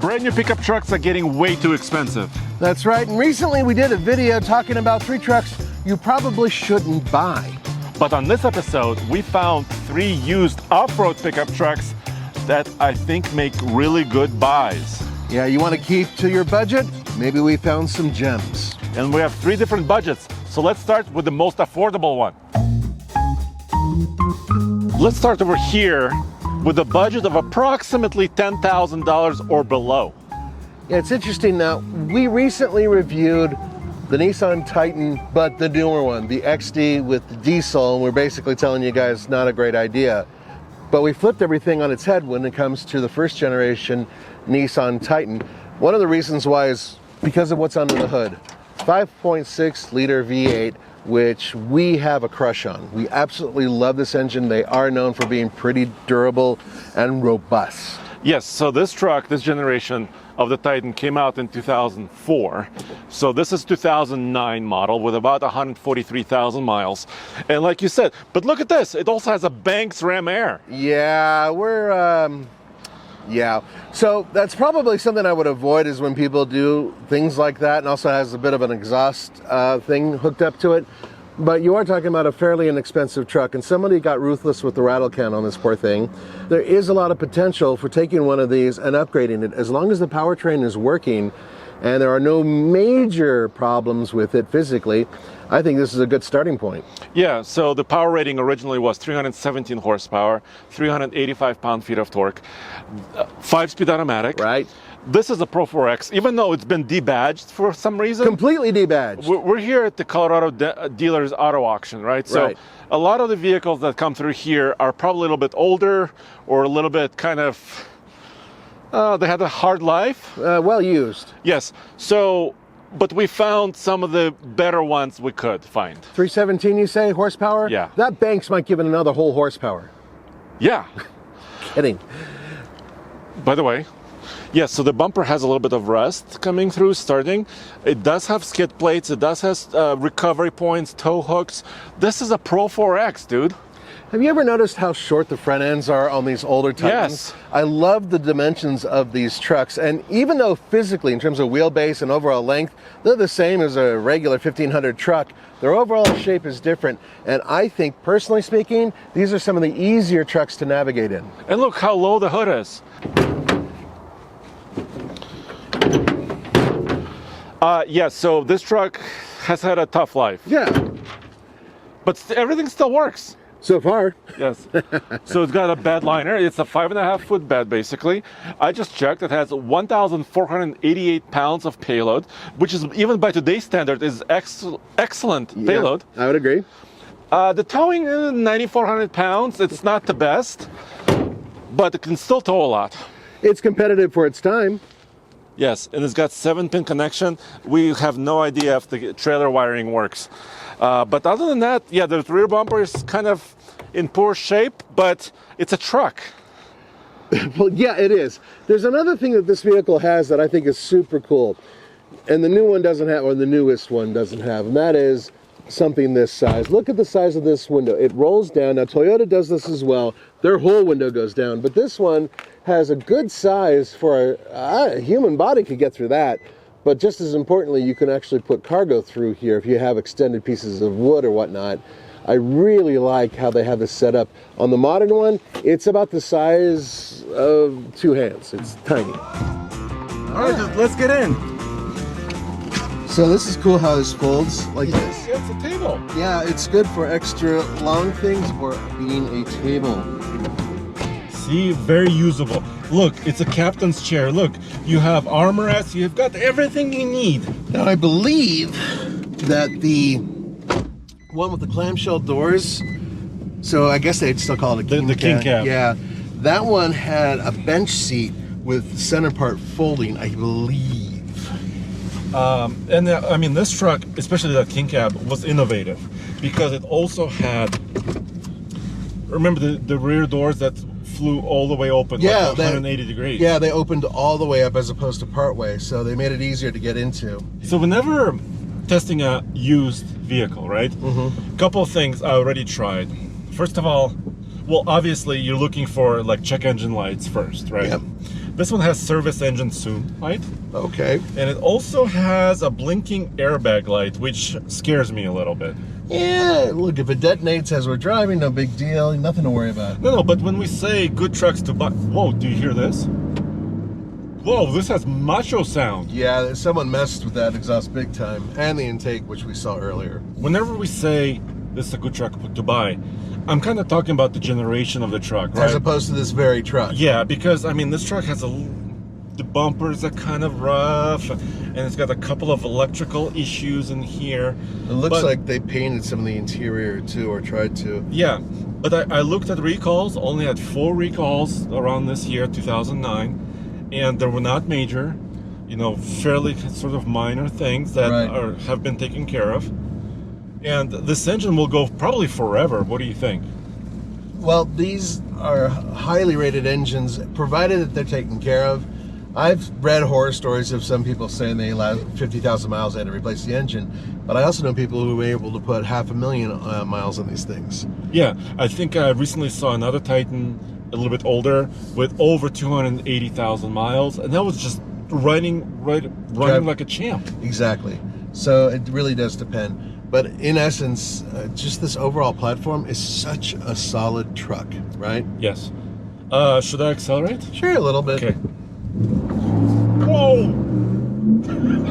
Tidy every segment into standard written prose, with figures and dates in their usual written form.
Brand new pickup trucks are getting way too expensive. That's right, and recently we did a video talking about 3 trucks you probably shouldn't buy. But on this episode, we found 3 used off-road pickup trucks that I think make really good buys. Yeah, you want to keep to your budget? Maybe we found some gems. And we have 3 different budgets, so let's start with the most affordable one. Let's start over here with a budget of approximately $10,000 or below. Yeah, it's interesting now, we recently reviewed the Nissan Titan, but the newer one, the XD with the diesel, and we're basically telling you guys not a great idea. But we flipped everything on its head when it comes to the first generation Nissan Titan. One of the reasons why is because of what's under the hood. 5.6 liter V8, which we have a crush on. We absolutely love this engine. They are known for being pretty durable and robust. Yes, so this truck, this generation of the Titan came out in 2004. So this is 2009 model with about 143,000 miles. And like you said, but look at this, it also has a Banks Ram Air. Yeah, yeah. So that's probably something I would avoid is when people do things like that, and also has a bit of an exhaust thing hooked up to it. But you are talking about a fairly inexpensive truck, and somebody got ruthless with the rattle can on this poor thing. There is a lot of potential for taking one of these and upgrading it. As long as the powertrain is working and there are no major problems with it physically, I think this is a good starting point. Yeah, so the power rating originally was 317 horsepower, 385 pound-feet of torque, 5-speed automatic. Right. This is a Pro 4X, even though it's been debadged for some reason. Completely debadged. We're here at the Colorado Dealers Auto Auction, right? So right. A lot of the vehicles that come through here are probably a little bit older or a little bit kind of, they had a hard life. Well used. Yes, so, but we found some of the better ones we could find. 317, you say, horsepower? Yeah. That Banks might give it another whole horsepower. Yeah. Kidding. By the way, yes, so the bumper has a little bit of rust coming through starting. It does have skid plates. It does have recovery points, tow hooks. This is a Pro 4X, dude. Have you ever noticed how short the front ends are on these older Titans? Yes. I love the dimensions of these trucks, and even though physically, in terms of wheelbase and overall length, they're the same as a regular 1500 truck, their overall shape is different. And I think, personally speaking, these are some of the easier trucks to navigate in. And look how low the hood is. Yes, so this truck has had a tough life. Yeah. But everything still works. So far. Yes. So it's got a bed liner. It's a 5.5-foot bed, basically. I just checked. It has 1,488 pounds of payload, which is, even by today's standard, is excellent payload. Yeah, I would agree. The towing is 9,400 pounds. It's not the best, but it can still tow a lot. It's competitive for its time. Yes, and it's got 7-pin connection. We have no idea if the trailer wiring works. But other than that, yeah, the rear bumper is kind of in poor shape, but it's a truck. Well, yeah, it is. There's another thing that this vehicle has that I think is super cool, and the new one doesn't have, or the newest one doesn't have, and that is something this size. Look at the size of this window. It rolls down. Now, Toyota does this as well. Their whole window goes down, but this one has a good size for a human body could get through that. But just as importantly, you can actually put cargo through here if you have extended pieces of wood or whatnot. I really like how they have this set up. On the modern one, it's about the size of 2 hands. It's tiny. All right, let's get in. So this is cool how this folds like this. Yeah, it's a table. Yeah, it's good for extra long things or being a table. See, very usable. Look, it's a captain's chair. Look, you have armrests. You've got everything you need. Now, I believe that the one with the clamshell doors, so I guess they'd still call it a king the king cab. Yeah, that one had a bench seat with the center part folding, I believe. I mean, this truck, especially that king cab, was innovative because it also had, remember the rear doors that flew all the way open, Yeah, like 180 degrees. Yeah, they opened all the way up as opposed to part way, so they made it easier to get into. So whenever testing a used vehicle, right? Mm-hmm. Couple of things I already tried. First of all, well, obviously you're looking for like check engine lights first, right? Yep. This one has service engine soon light. Okay. And it also has a blinking airbag light, which scares me a little bit. Yeah, look, if it detonates as we're driving, no big deal. Nothing to worry about. No, but when we say good trucks to buy... Whoa, do you hear this? Whoa, this has macho sound. Yeah, someone messed with that exhaust big time. And the intake, which we saw earlier. Whenever we say this is a good truck to buy, I'm kind of talking about the generation of the truck, right? As opposed to this very truck. Yeah, because, I mean, this truck has the bumpers are kind of rough, and it's got a couple of electrical issues in here. It looks like they painted some of the interior, too, or tried to. Yeah, but I looked at recalls, only had 4 recalls around this year, 2009. And they were not major, fairly sort of minor things that have been taken care of. And this engine will go probably forever. What do you think? Well, these are highly rated engines, provided that they're taken care of. I've read horror stories of some people saying they last 50,000 miles, they had to replace the engine. But I also know people who were able to put 500,000 miles on these things. Yeah, I think I recently saw another Titan, a little bit older, with over 280,000 miles, and that was just running like a champ. Exactly. So it really does depend. But in essence, just this overall platform is such a solid truck, right? Yes. Should I accelerate? Sure, a little bit. Okay. Whoa!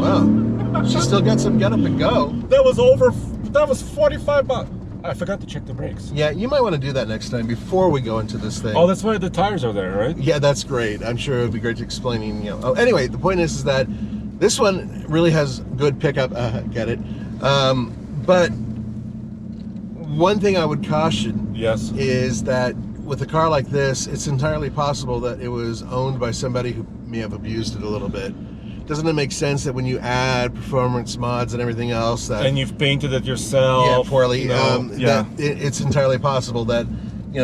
Wow. She still got some get up and go. That was 45 miles. I forgot to check the brakes. Yeah, you might want to do that next time before we go into this thing. Oh, that's why the tires are there, right? Yeah, that's great. I'm sure it would be great explaining, Oh, anyway, the point is that this one really has good pickup. Get it? But one thing I would caution is that with a car like this, it's entirely possible that it was owned by somebody who may have abused it a little bit. Doesn't it make sense that when you add performance mods and everything else that... And you've painted it yourself. Yeah, poorly. That it's entirely possible that,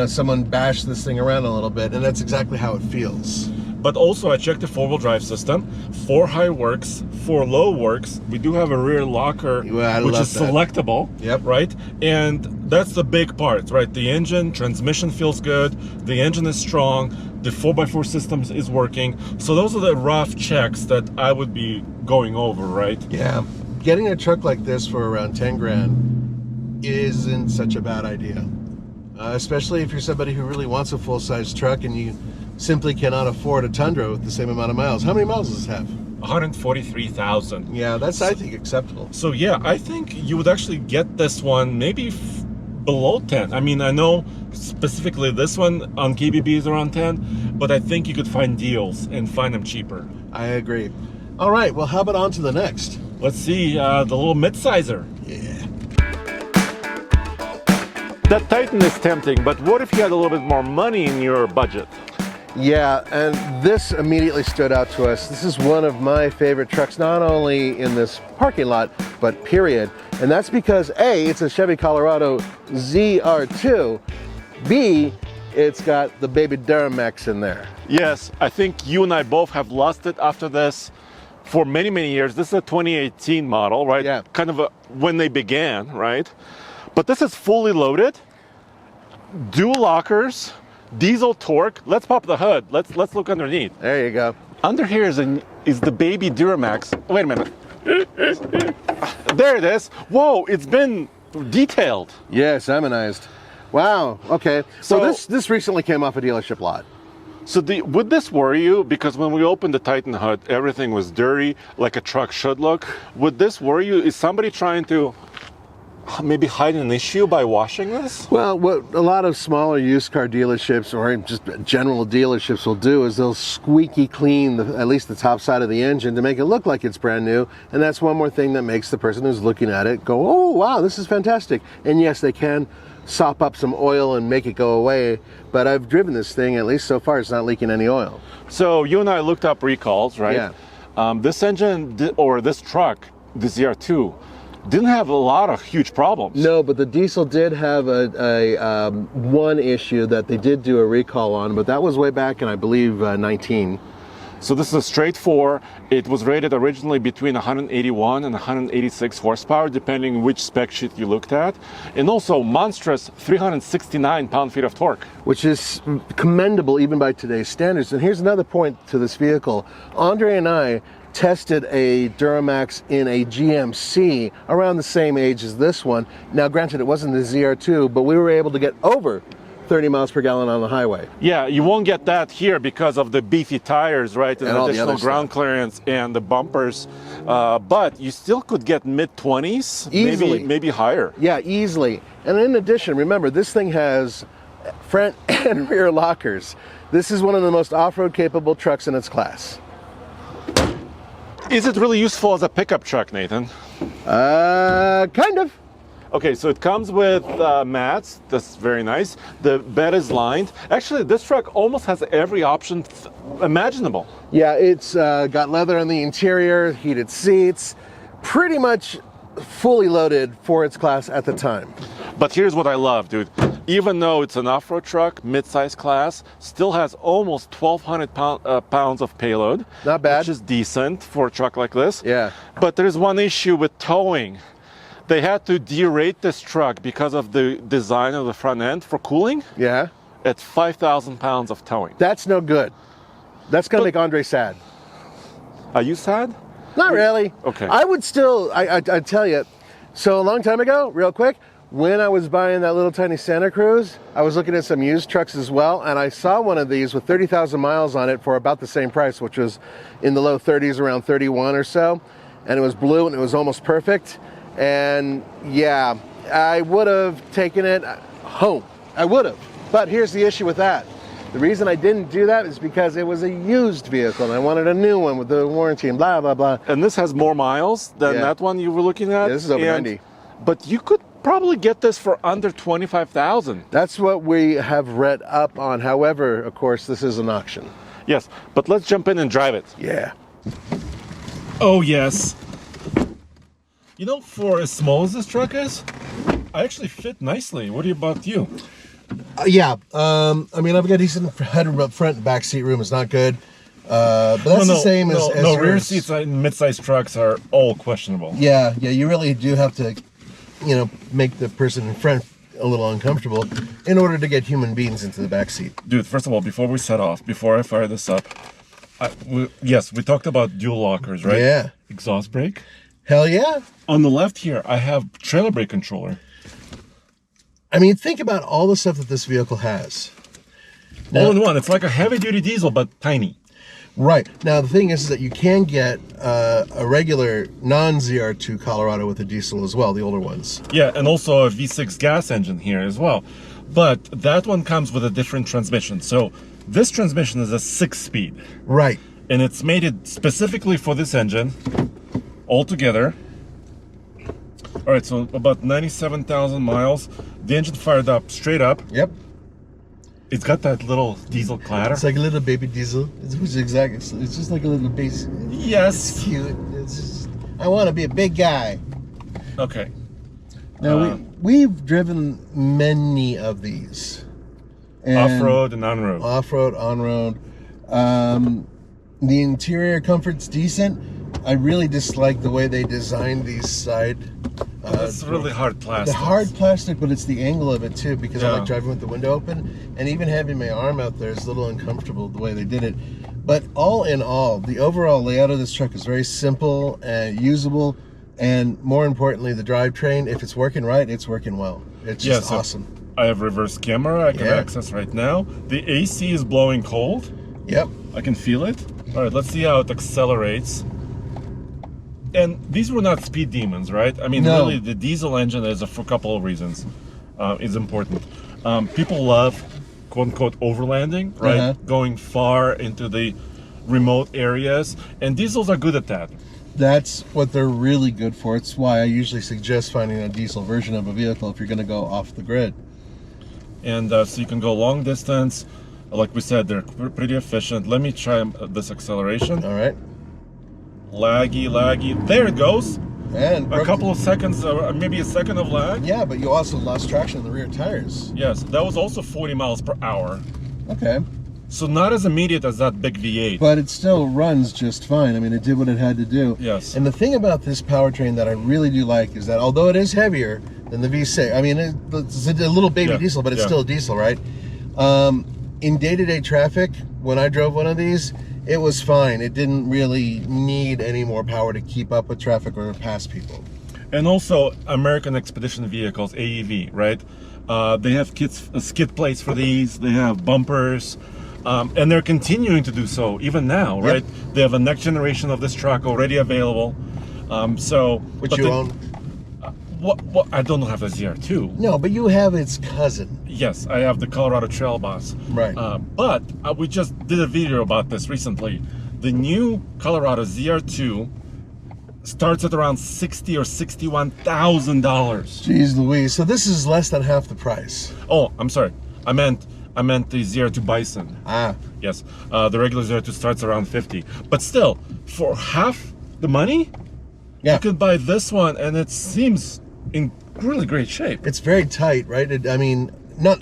someone bashed this thing around a little bit, and that's exactly how it feels. But also, I checked the 4-wheel drive system. 4 high works, 4 low works. We do have a rear locker, which is selectable. Yep. Right? And that's the big part, right? The engine, transmission feels good. The engine is strong. The 4x4 system is working. So those are the rough checks that I would be going over, right? Yeah. Getting a truck like this for around 10 grand isn't such a bad idea. Especially if you're somebody who really wants a full-size truck and you simply cannot afford a Tundra with the same amount of miles. How many miles does this have? 143,000. Yeah, that's, I think, acceptable. So yeah, I think you would actually get this one maybe below 10. I mean, I know specifically this one on KBB is around 10, but I think you could find deals and find them cheaper. I agree. All right, well, how about on to the next? Let's see, the little midsizer. Yeah. That Titan is tempting, but what if you had a little bit more money in your budget? Yeah, and this immediately stood out to us. This is one of my favorite trucks, not only in this parking lot, but period. And that's because A, it's a Chevy Colorado ZR2. B, it's got the baby Duramax in there. Yes, I think you and I both have lost it after this for many, many years. This is a 2018 model, right? Yeah. Kind of when they began, right? But this is fully loaded, dual lockers, diesel torque. Let's pop the hood. Let's look underneath. There you go. Under here is the baby Duramax. Wait a minute. There it is. Whoa, it's been detailed. Yeah, Simonized. Wow. Okay. So this recently came off a dealership lot. So would this worry you? Because when we opened the Titan hood, everything was dirty, like a truck should look. Would this worry you? Is somebody trying to maybe hide an issue by washing this? Well, what a lot of smaller used car dealerships or just general dealerships will do is they'll squeaky clean at least the top side of the engine to make it look like it's brand new. And that's one more thing that makes the person who's looking at it go, oh, wow, this is fantastic. And yes, they can sop up some oil and make it go away. But I've driven this thing, at least so far, it's not leaking any oil. So you and I looked up recalls, right? Yeah. This engine, or this truck, the ZR2, didn't have a lot of huge problems. No, but the diesel did have a one issue that they did do a recall on, but that was way back in, I believe, 19. So this is a straight 4. It was rated originally between 181 and 186 horsepower, depending which spec sheet you looked at. And also monstrous 369 pound-feet of torque. Which is commendable even by today's standards. And here's another point to this vehicle. Andre and I tested a Duramax in a GMC around the same age as this one. Now, granted, it wasn't the ZR2, but we were able to get over 30 miles per gallon on the highway. Yeah, you won't get that here because of the beefy tires, right? And all the additional other ground stuff. clearance and the bumpers. But you still could get mid-20s, Easily. maybe higher. Yeah, easily. And in addition, remember, this thing has front and rear lockers. This is one of the most off-road capable trucks in its class. Is it really useful as a pickup truck, Nathan? Kind of. Okay, so it comes with mats. That's very nice. The bed is lined. Actually, this truck almost has every option imaginable. Yeah, it's got leather on the interior, heated seats, pretty much fully loaded for its class at the time. But here's what I love, dude. Even though it's an off-road truck, mid-size class, still has almost 1,200 pounds of payload. Not bad. Which is decent for a truck like this. Yeah. But there's one issue with towing. They had to derate this truck because of the design of the front end for cooling. Yeah. It's 5,000 pounds of towing. That's no good. That's going to make Andre sad. Are you sad? Not really. Okay. I would still, I tell you, so a long time ago, real quick, when I was buying that little tiny Santa Cruz, I was looking at some used trucks as well, and I saw one of these with 30,000 miles on it for about the same price, which was in the low 30s, around 31 or so, and it was blue and it was almost perfect. And yeah, I would have taken it home. I would have. But here's the issue with that. The reason I didn't do that is because it was a used vehicle and I wanted a new one with the warranty and blah, blah, blah. And this has more miles than that one you were looking at. Yeah, this is over 90. But you could probably get this for under 25,000. That's what we have read up on. However, of course, this is an auction. Yes, but let's jump in and drive it. Yeah. Oh, yes. You know, for as small as this truck is, I actually fit nicely. What about you? Yeah. I mean, I've got decent headroom up front. Back seat room is not good. But that's the same as rear yours. seats in mid-sized trucks are all questionable. Yeah. You really do have to, make the person in front a little uncomfortable in order to get human beings into the back seat. Dude, first of all, before we set off, before I fire this up, we talked about dual lockers, right? Yeah. Exhaust brake. Hell yeah. On the left here, I have trailer brake controller. I mean, think about all the stuff that this vehicle has. All in one. It's like a heavy-duty diesel, but tiny. Right. Now, the thing is that you can get a regular non-ZR2 Colorado with a diesel as well, the older ones. Yeah, and also a V6 gas engine here as well. But that one comes with a different transmission. So this transmission is a 6-speed. Right. And it's made it specifically for this engine altogether. All right, so about 97,000 miles. The engine fired up straight up. Yep. It's got that little diesel clatter. It's like a little baby diesel. It's just like a little baby. Yes. It's cute. It's just, I want to be a big guy. Okay. Now, we've driven many of these. Off-road and on-road. Off-road, on-road. The interior comfort's decent. I really dislike the way they designed these side. It's really hard plastic. The hard plastic, but it's the angle of it too, because I Yeah. like driving with the window open, and even having my arm out there is a little uncomfortable the way they did it. But all in all, the overall layout of this truck is very simple and usable, and more importantly, the drivetrain, if it's working right, it's working well. It's just awesome. I have reverse camera I can access right now. The AC is blowing cold. Yep. I can feel it. All right, let's see how it accelerates. And these were not speed demons, right? I mean, No. really, the diesel engine is for a couple of reasons. Is important. People love, quote unquote, overlanding, right? Uh-huh. Going far into the remote areas, and diesels are good at that. That's what they're really good for. It's why I usually suggest finding a diesel version of a vehicle if you're going to go off the grid. And so you can go long distance. Like we said, they're pretty efficient. Let me try this acceleration. All right. Laggy. There it goes. And A couple of seconds, maybe a second of lag. Yeah, but you also lost traction on the rear tires. Yes, that was also 40 miles per hour. Okay. So not as immediate as that big V8. But it still runs just fine. I mean, it did what it had to do. Yes. And the thing about this powertrain that I really do like is that although it is heavier than the V6, I mean, it's a little baby diesel, but it's still a diesel, right? In day-to-day traffic, when I drove one of these, it was fine. It didn't really need any more power to keep up with traffic or pass people. And also American Expedition Vehicles, AEV, right? They have skid plates for these. They have bumpers. And they're continuing to do so even now, right? Yep. They have a next generation of this truck already available. Which you own? What? I don't have the ZR2. No, but you have its cousin. Yes, I have the Colorado Trail Boss. Right. But we just did a video about this recently. The new Colorado ZR2 starts at around $60,000 or $61,000. Jeez Louise. So this is less than half the price. Oh, I'm sorry. I meant the ZR2 Bison. Yes. The regular ZR2 starts around 50. But still, for half the money, you could buy this one, and it seems in really great shape. It's very tight, right? I mean,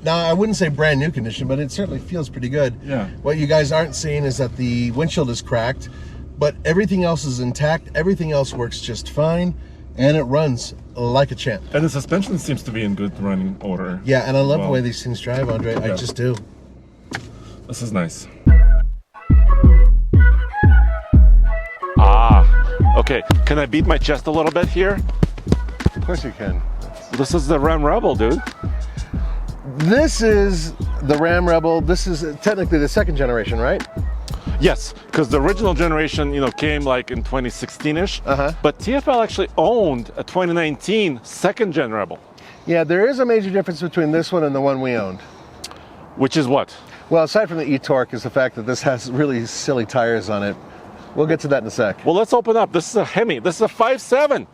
I wouldn't say brand new condition, but it certainly feels pretty good. Yeah. What you guys aren't seeing is that the windshield is cracked, but everything else is intact. Everything else works just fine, and it runs like a champ. And the suspension seems to be in good running order. Yeah, and I love the way these things drive, Andre. I just do. This is nice. Okay, can I beat my chest a little bit here? Of course you can. This is the Ram Rebel, dude. This is the Ram Rebel. This is technically the second generation, right? Yes, because the original generation, came like in 2016-ish. But TFL actually owned a 2019 second gen Rebel. Yeah, there is a major difference between this one and the one we owned. Which is what? Well, aside from the e-torque, is the fact that this has really silly tires on it. We'll get to that in a sec. Well, let's open up. This is a Hemi. This is a 5.7.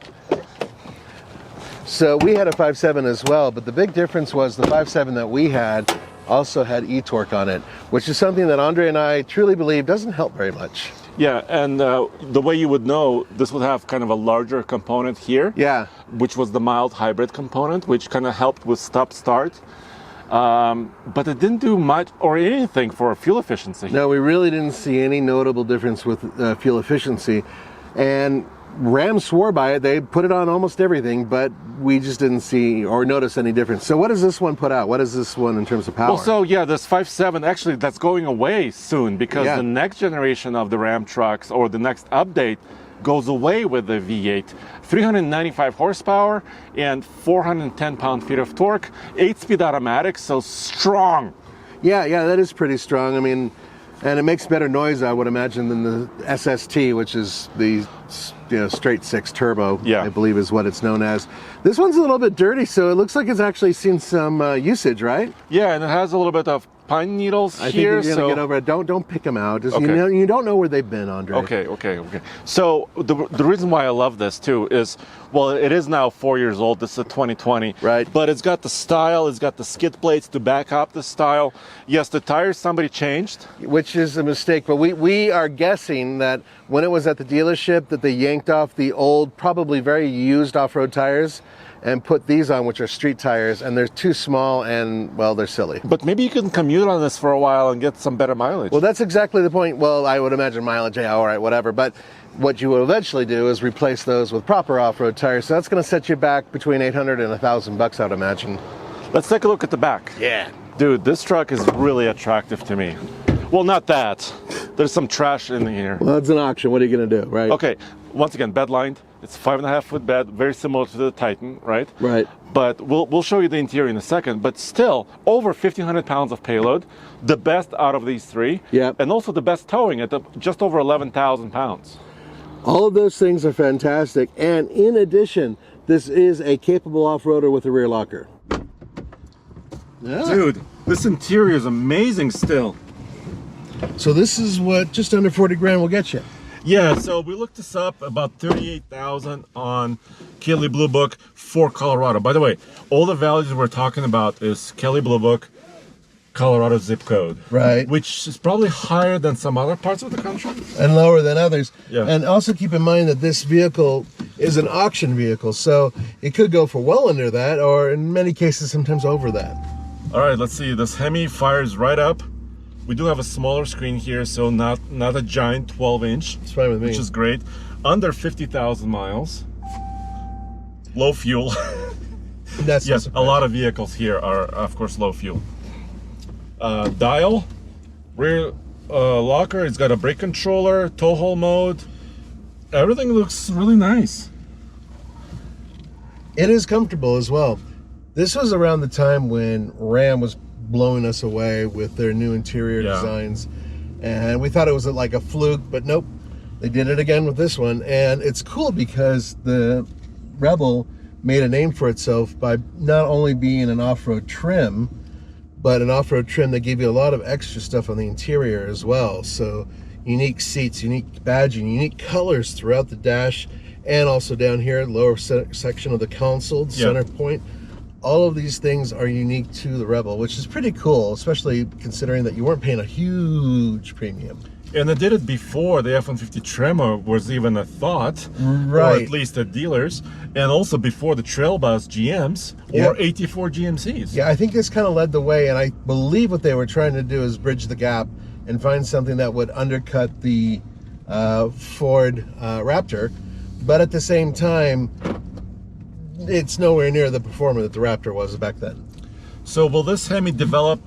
So we had a 5.7 as well, but the big difference was the 5.7 that we had also had e-torque on it, which is something that Andre and I truly believe doesn't help very much. Yeah, and the way you would know, this would have kind of a larger component here. Yeah. Which was the mild hybrid component, which kind of helped with stop-start. But it didn't do much or anything for fuel efficiency. No, we really didn't see any notable difference with fuel efficiency. And Ram swore by it. They put it on almost everything, but we just didn't see or notice any difference. So what does this one put out? What is this one in terms of power? Well, so yeah, this 5.7, actually that's going away soon because the next generation of the Ram trucks or the next update goes away with the V8. 395 horsepower and 410 pound-feet of torque, 8-speed automatic, so strong. Yeah, that is pretty strong. I mean, and it makes better noise, I would imagine, than the SST, which is the straight six turbo, I believe is what it's known as. This one's a little bit dirty, so it looks like it's actually seen some usage, right? Yeah, and it has a little bit of pine needles here. I think you're gonna get over it. Don't pick them out. Just, you don't know where they've been, Andre. Okay. So the reason why I love this too is, well, it is now 4 years old. This is a 2020. Right. But it's got the style. It's got the skid plates to back up the style. Yes, the tires somebody changed. Which is a mistake. But we are guessing that when it was at the dealership that they yanked off the old, probably very used off-road tires and put these on, which are street tires, and they're too small and, well, they're silly. But maybe you can commute on this for a while and get some better mileage. Well, that's exactly the point. Well, I would imagine mileage, yeah, all right, whatever. But what you will eventually do is replace those with proper off-road tires. So that's going to set you back between $800 and $1,000, I'd imagine. Let's take a look at the back. Yeah. Dude, this truck is really attractive to me. Well, not that. There's some trash in here. Well, it's an auction. What are you going to do, right? Okay. Once again, bed lined. It's 5.5 foot bed, very similar to the Titan, right? Right. But we'll show you the interior in a second. But still, over 1,500 pounds of payload, the best out of these three. Yep. And also the best towing at just over 11,000 pounds. All of those things are fantastic. And in addition, this is a capable off-roader with a rear locker. Yeah. Dude, this interior is amazing still. So this is what just under 40 grand will get you. Yeah, so we looked this up, about 38,000 on Kelley Blue Book for Colorado. By the way, all the values we're talking about is Kelley Blue Book, Colorado zip code. Right. Which is probably higher than some other parts of the country. And lower than others. Yeah. And also keep in mind that this vehicle is an auction vehicle, so it could go for well under that, or in many cases, sometimes over that. All right, let's see. This Hemi fires right up. We do have a smaller screen here, so not a giant 12-inch. It's fine with me. Which is great. Under 50,000 miles. Low fuel. That's yes, a lot of vehicles here are, of course, low fuel. Dial, rear locker. It's got a brake controller, tow haul mode. Everything looks really nice. It is comfortable as well. This was around the time when Ram was blowing us away with their new interior designs, and we thought it was like a fluke, but nope, they did it again with this one. And it's cool because the Rebel made a name for itself by not only being an off-road trim, but an off-road trim that gave you a lot of extra stuff on the interior as well. So unique seats, unique badging, unique colors throughout the dash, and also down here, lower section of the console, center point. All of these things are unique to the Rebel, which is pretty cool, especially considering that you weren't paying a huge premium. And they did it before the F-150 Tremor was even a thought, right? Or at least at dealers, and also before the Trail Bus GMs or 84 GMCs. Yeah, I think this kind of led the way, and I believe what they were trying to do is bridge the gap and find something that would undercut the Ford Raptor, but at the same time, it's nowhere near the performer that the Raptor was back then. So will this Hemi develop,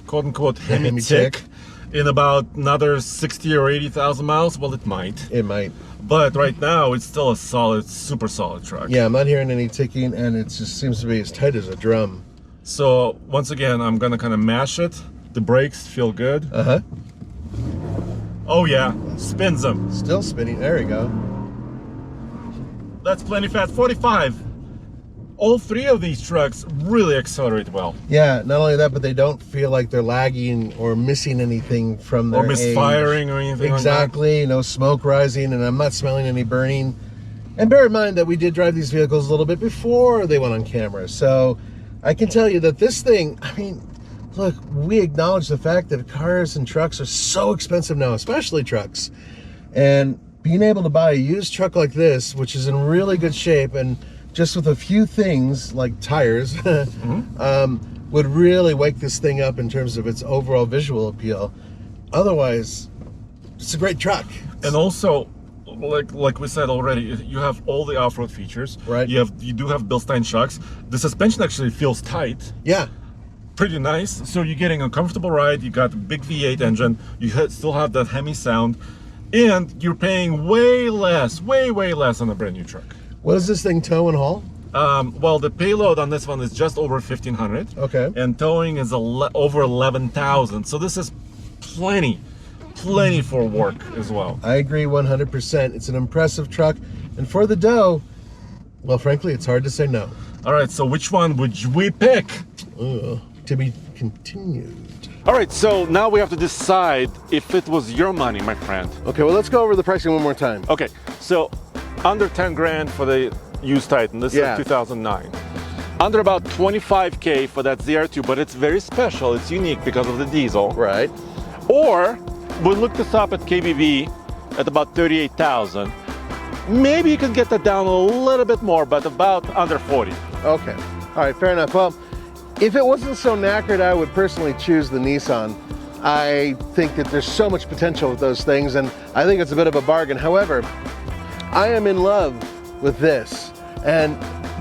quote-unquote, Hemi tick in about another 60 or 80,000 miles? Well, it might. It might. But right now, it's still a solid, super solid truck. Yeah, I'm not hearing any ticking, and it just seems to be as tight as a drum. So once again, I'm gonna kind of mash it. The brakes feel good. Uh-huh. Oh yeah, spins them. Still spinning. There we go. That's plenty fast. 45. All three of these trucks really accelerate well. Yeah, not only that, but they don't feel like they're lagging or missing anything from their or misfiring age. or anything Exactly, like that. no smoke rising, and I'm not smelling any burning. And bear in mind that we did drive these vehicles a little bit before they went on camera. So I can tell you that this thing, I mean, look, we acknowledge the fact that cars and trucks are so expensive now, especially trucks. And being able to buy a used truck like this, which is in really good shape, and just with a few things like tires, would really wake this thing up in terms of its overall visual appeal. Otherwise, it's a great truck. And also, like we said already, you have all the off-road features. Right. You do have Bilstein shocks. The suspension actually feels tight. Yeah. Pretty nice. So you're getting a comfortable ride. You got a big V8 engine. You still have that Hemi sound, and you're paying way less on a brand new truck. What does this thing tow and haul? Well, the payload on this one is just over 1,500. Okay. And towing is over 11,000. So this is plenty for work as well. I agree 100%. It's an impressive truck. And for the dough, well, frankly, it's hard to say no. All right, so which one would we pick? To be continued. All right, so now we have to decide if it was your money, my friend. Okay, well, let's go over the pricing one more time. Okay, so under 10 grand for the used Titan. This is 2009. Under about 25K for that ZR2, but it's very special. It's unique because of the diesel. Right. Or we looked this up at KBB at about 38,000. Maybe you can get that down a little bit more, but about under 40. Okay. All right, fair enough. Well, if it wasn't so knackered, I would personally choose the Nissan. I think that there's so much potential with those things, and I think it's a bit of a bargain. However, I am in love with this. And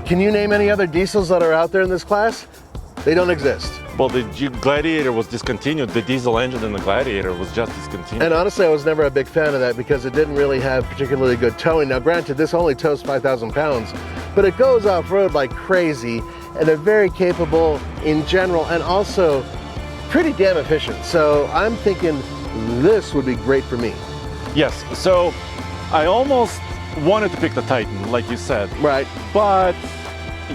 can you name any other diesels that are out there in this class? They don't exist. Well, the Gladiator was discontinued. The diesel engine in the Gladiator was just discontinued. And honestly, I was never a big fan of that because it didn't really have particularly good towing. Now, granted, this only tows 5,000 pounds, but it goes off-road like crazy, and they're very capable in general and also pretty damn efficient. So I'm thinking this would be great for me. Yes, so I almost wanted to pick the Titan, like you said. Right. But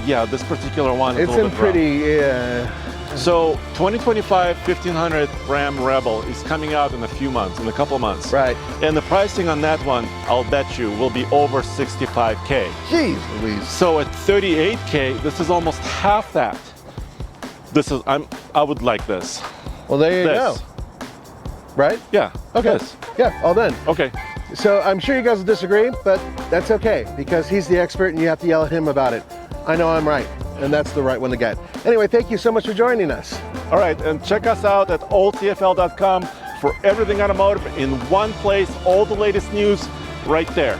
yeah, this particular one is it's a little in bit pretty, So 2025 1500 Ram Rebel is coming out in a couple of months. Right. And the pricing on that one, I'll bet you, will be over 65K. Jeez Louise. So at 38K, this is almost half that. I would like this. Well, there you go. Right? Yeah. Okay. This. Yeah, all done. Okay. So I'm sure you guys will disagree, but that's okay because he's the expert and you have to yell at him about it. I know I'm right, and that's the right one to get. Anyway, thank you so much for joining us. All All right, and check us out at alltfl.com for everything automotive in one place, all the latest news right there.